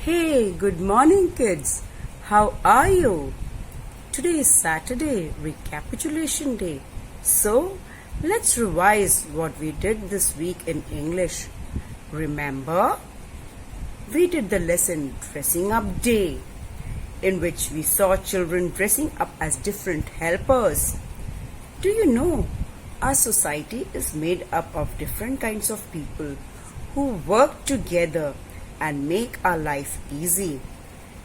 Hey, good morning, kids. How are you? Today is Saturday, Recapitulation Day. So, let's revise what we did this week in English. Remember? We did the lesson Dressing Up Day, in which we saw children dressing up as different helpers. Do you know? Our society is made up of different kinds of people who work together and make our life easy.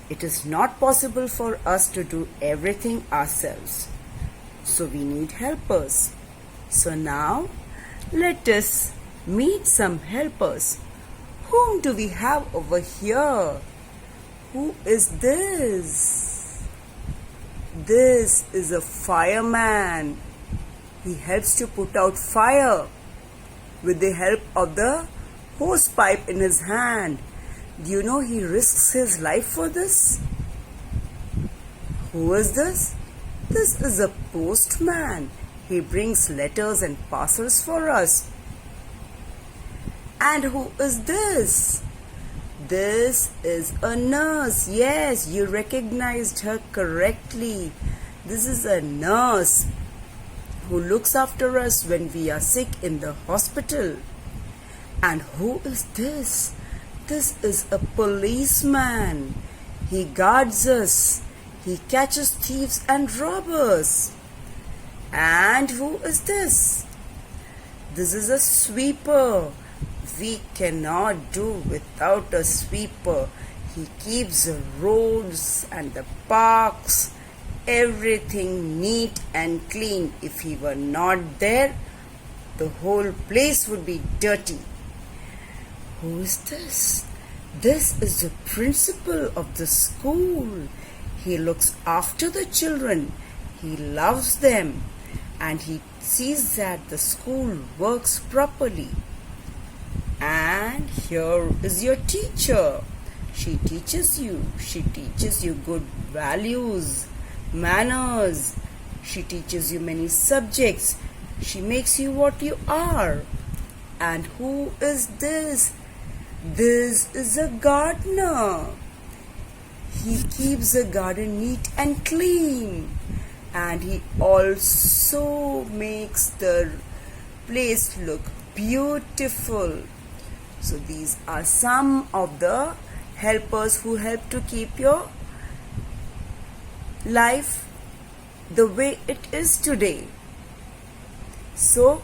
It is not possible for us to do everything ourselves. So we need helpers. So now, let us meet some helpers. Whom do we have over here? Who is this? This is a fireman. He helps to put out fire with the help of the hose pipe in his hand. Do you know he risks his life for this? Who is this? This is a postman. He brings letters and parcels for us. And who is this? This is a nurse. Yes, you recognized her correctly. This is a nurse who looks after us when we are sick in the hospital. And who is this? This is a policeman. He guards us. He catches thieves and robbers. And who is this? This is a sweeper. We cannot do without a sweeper. He keeps the roads and the parks, everything neat and clean. If he were not there, the whole place would be dirty. Who is this? This is the principal of the school. He looks after the children. He loves them. And he sees that the school works properly. And here is your teacher. She teaches you. She teaches you good values, manners. She teaches you many subjects. She makes you what you are. And who is this? This is a gardener. He keeps the garden neat and clean. And he also makes the place look beautiful. So these are some of the helpers who help to keep your life the way it is today. So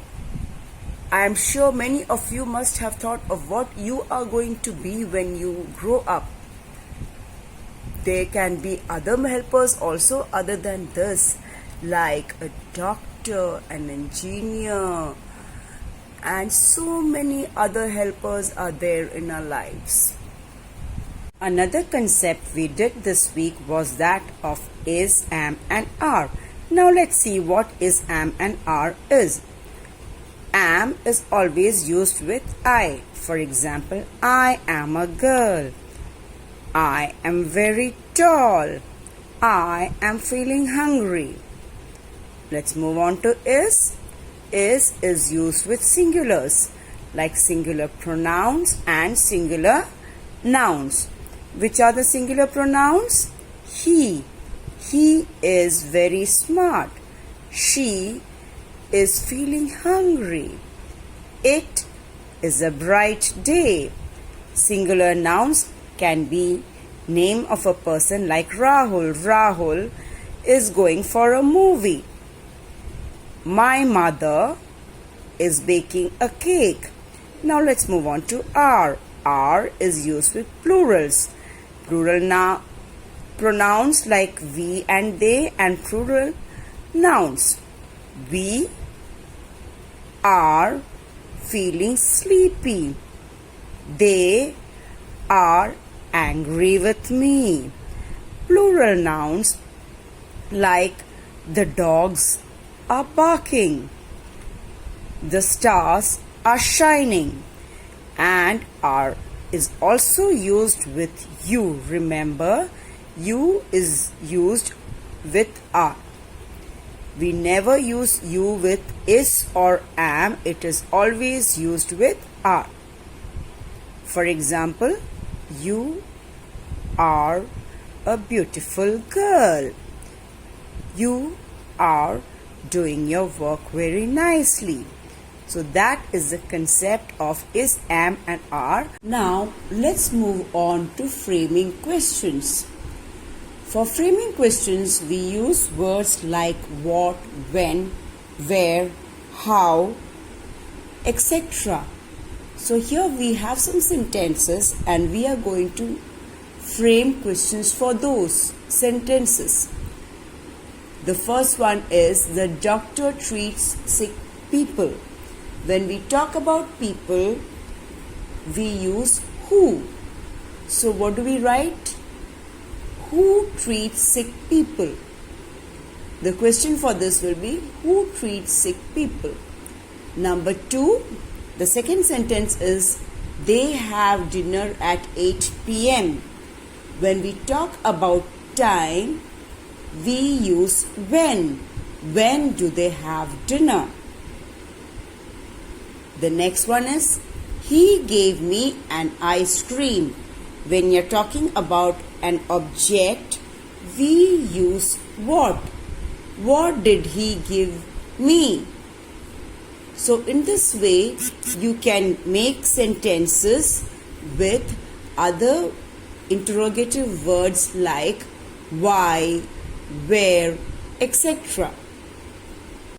I am sure many of you must have thought of what you are going to be when you grow up. There can be other helpers also other than this, like a doctor, an engineer, and so many other helpers are there in our lives. Another concept we did this week was that of is, am, and are. Now let's see what is, am, and are is. Am is always used with I. For example, I am a girl. I am very tall. I am feeling hungry. Let's move on to is. Is used with singulars, like singular pronouns and singular nouns. Which are the singular pronouns? He. He is very smart. She is feeling hungry. It is a bright day. Singular nouns can be name of a person like Rahul. Rahul is going for a movie. My mother is baking a cake. Now let's move on to are. Are is used with plurals. Plural pronouns like we and they, and plural nouns. We are feeling sleepy. They are angry with me. Plural nouns like the dogs are barking. The stars are shining. And are is also used with you. Remember, you is used with are. We never use you with is or am. It is always used with are. For example, you are a beautiful girl. You are doing your work very nicely. So that is the concept of is, am and are. Now let's move on to framing questions. For framing questions, we use words like what, when, where, how, etc. So here we have some sentences and we are going to frame questions for those sentences. The first one is the doctor treats sick people. When we talk about people, we use who. So what do we write? Who treats sick people? The question for this will be who treats sick people? Number 2, the second sentence is they have dinner at 8 p.m. When we talk about time, we use when. When do they have dinner? The next one is he gave me an ice cream. When you're talking about an object, we use what? What did he give me? So in this way, you can make sentences with other interrogative words like why, where, etc.